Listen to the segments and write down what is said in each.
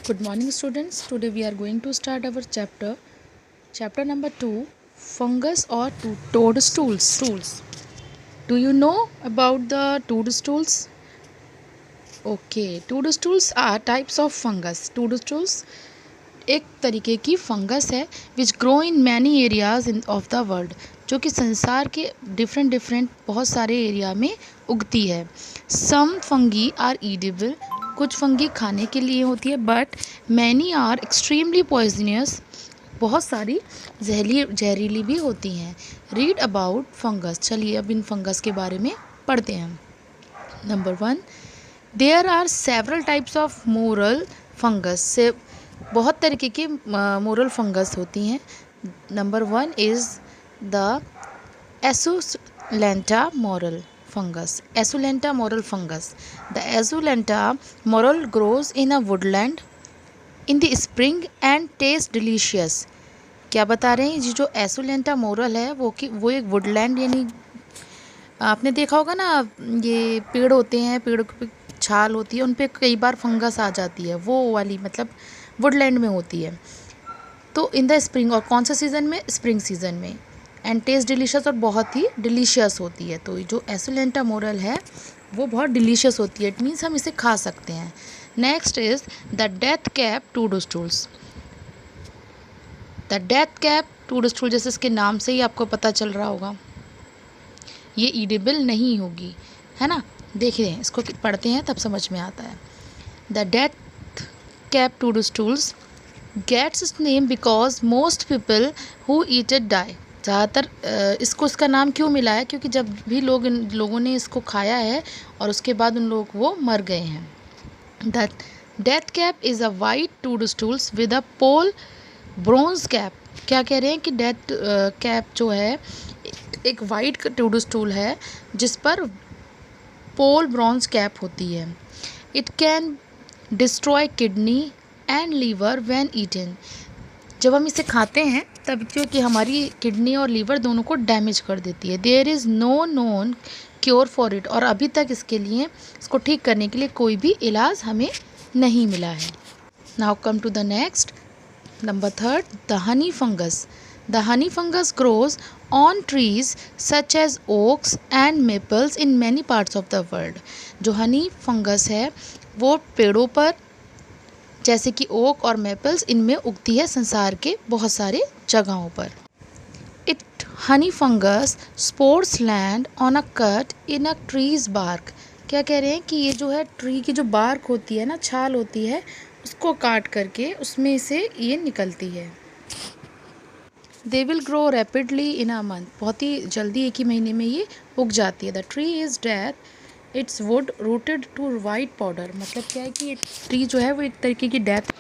Good morning, students. Today we are going to start our chapter number 2, fungus or toadstools. Do you know about the toadstools? Okay, toadstools are types of fungus. Toadstools एक तरीके की fungus है which grow in many areas of the world, जो कि संसार के different बहुत सारे एरिया में उगती है. सम फंगी आर ईडेबल, कुछ फंगी खाने के लिए होती है, but many are extremely poisonous, बहुत सारी जहरीली भी होती हैं. Read about fungus. चलिए अब इन फंगस के बारे में पढ़ते हैं. Number 1, there are several types of morel fungus. से बहुत तरीके की मोरल फंगस होती हैं. Number 1 is the esculenta morel fungus. Esculenta morel fungus. The esculenta morel grows in a woodland in the spring and taste delicious. क्या बता रहे हैं? ये जो एसुलेंटा मोरल है वो एक वुडलैंड, यानी आपने देखा होगा ना, ये पेड़ होते हैं, पेड़ों पे छाल होती है, उन पे कई बार फंगस आ जाती है, वो वाली मतलब वुडलैंड में होती है. तो इन द स्प्रिंग, और कौन सा सीज़न में? स्प्रिंग सीज़न में. एंड टेस्ट डिलीशियस, और बहुत ही डिलीशियस होती है. तो जो एसुलेंटा मोरल है वो बहुत डिलीशियस होती है. इट मीन्स हम इसे खा सकते हैं. Next is the death cap toadstools. The death cap toadstool, जैसे इसके नाम से ही आपको पता चल रहा होगा, ये ईडेबल नहीं होगी, है ना. देखिए इसको पढ़ते हैं तब समझ में आता है. The death cap toadstools gets its name because most people who eat it die. ज़्यादातर इसका नाम क्यों मिला है? क्योंकि जब भी इन लोगों ने इसको खाया है और उसके बाद उन लोग वो मर गए हैं. The death cap is a white toadstools with a pale bronze cap. क्या कह रहे हैं कि डेथ कैप जो है एक वाइट टूडस्टूल है जिस पर पोल ब्रॉन्ज कैप होती है. It can destroy kidney and liver when eaten. जब हम इसे खाते हैं तब क्योंकि हमारी किडनी और लीवर दोनों को डैमेज कर देती है. There is no known cure for it. और अभी तक इसके लिए, इसको ठीक करने के लिए कोई भी इलाज हमें नहीं मिला है. Now come to the next. नंबर 3, the honey fungus. The honey fungus grows on trees such as oaks and maples in many parts of the world. जो हनी फंगस है वो पेड़ों पर, जैसे कि ओक और मेपल्स, इनमें उगती है संसार के बहुत सारे जगहों पर. It honey fungus spores land on a cut in a trees bark. क्या कह रहे हैं कि ये जो है ट्री की जो बार्क होती है ना, छाल होती है, उसको काट करके उसमें से ये निकलती है. They will grow rapidly in a month. बहुत ही जल्दी, एक ही महीने में ये उग जाती है. The tree is death its wood rotted to white powder. मतलब क्या है कि ये ट्री जो है वो एक तरीके की डेथ,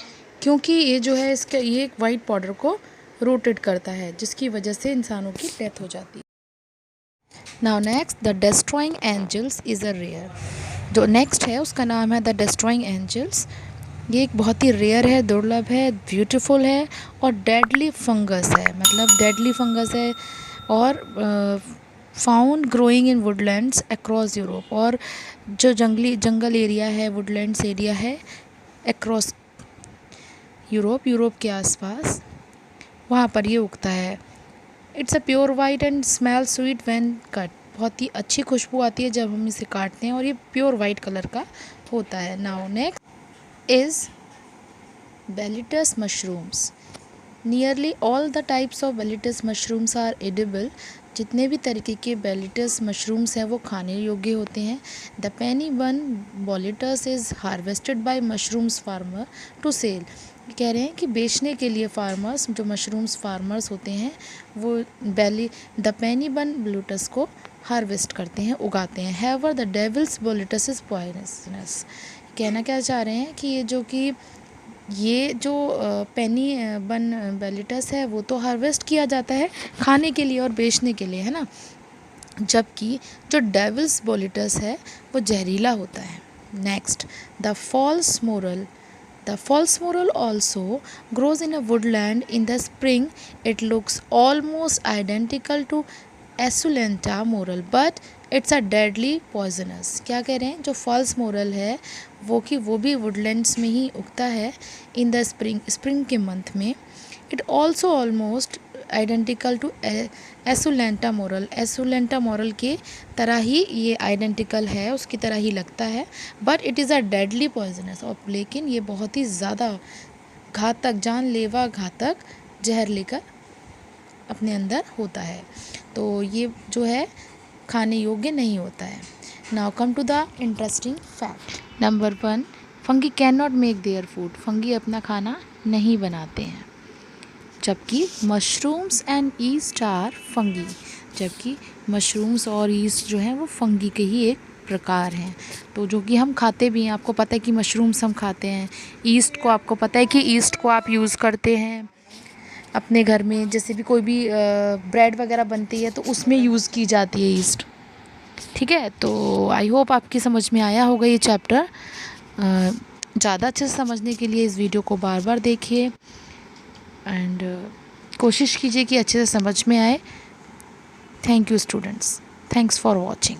क्योंकि ये जो है इसका ये एक वाइट पाउडर को रोटेट करता है, जिसकी वजह से इंसानों की डेथ हो जाती है. Now next, the destroying angels is a rare. जो नेक्स्ट है उसका नाम है द डिस्ट्रॉइंग एंजल्स. ये एक बहुत ही रेयर है, दुर्लभ है, ब्यूटीफुल है और डेडली फंगस है. मतलब डेडली फंगस है और found growing in Woodlands across Europe. और जो जंगल एरिया है, वुडलैंड्स एरिया है अक्रॉस यूरोप के आसपास, वहाँ पर ये उगता है. It's a pure white and smell sweet when cut. बहुत ही अच्छी खुशबू आती है जब हम इसे काटते हैं, और ये प्योर वाइट कलर का होता है. Now next is boletus mushrooms. Nearly all the types of boletus mushrooms are edible. जितने भी तरीके के बेलिटस मशरूम्स हैं वो खाने योग्य होते हैं. The penny bun boletus is harvested by mushrooms farmer to sell. कह रहे हैं कि बेचने के लिए फार्मर्स, जो मशरूम्स फार्मर्स होते हैं, वो द पेनी बन बोलिटस को हार्वेस्ट करते हैं, उगाते हैं. हैवर द डेविल्स बोलिटस इज़ पॉइजनस. कहना क्या चाह रहे हैं कि ये जो पेनी बन बेलिटस है वो तो हार्वेस्ट किया जाता है खाने के लिए और बेचने के लिए, है ना, जबकि जो डेविल्स बोलिटस है वो जहरीला होता है. Next, the false morel. The false moral also grows in a woodland in the spring. It looks almost identical to Esculenta moral, but it's a deadly poisonous. क्या कह रहे हैं, जो फॉल्स मोरल है वो भी वुडलैंड्स में ही उगता है इन द स्प्रिंग के मंथ में। It also almost identical to esculenta morel. Esculenta morel के तरह ही ये आइडेंटिकल है, उसकी तरह ही लगता है, but it is a deadly poisonous. और लेकिन ये बहुत ही ज़्यादा घातक, जानलेवा घातक जहर लेकर अपने अंदर होता है। तो ये जो है खाने योग्य नहीं होता है। Now come to the interesting fact. Number 1, fungi can not make their food. Fungi अपना खाना नहीं बनाते हैं, जबकि mushrooms and yeast are fungi. जबकि मशरूम्स और ईस्ट जो हैं वो फंगी के ही एक प्रकार हैं, तो जो कि हम खाते भी हैं। आपको पता है कि मशरूम्स हम खाते हैं, ईस्ट को आपको पता है कि ईस्ट को आप यूज़ करते हैं अपने घर में, जैसे भी कोई भी ब्रेड वगैरह बनती है तो उसमें यूज़ की जाती है ईस्ट। ठीक है, तो आई होप आपकी समझ में आया होगा ये चैप्टर। ज़्यादा अच्छे से समझने के लिए इस वीडियो को बार बार देखिए एंड कोशिश कीजिए कि अच्छे से समझ में आए। Thank you students, thanks for watching.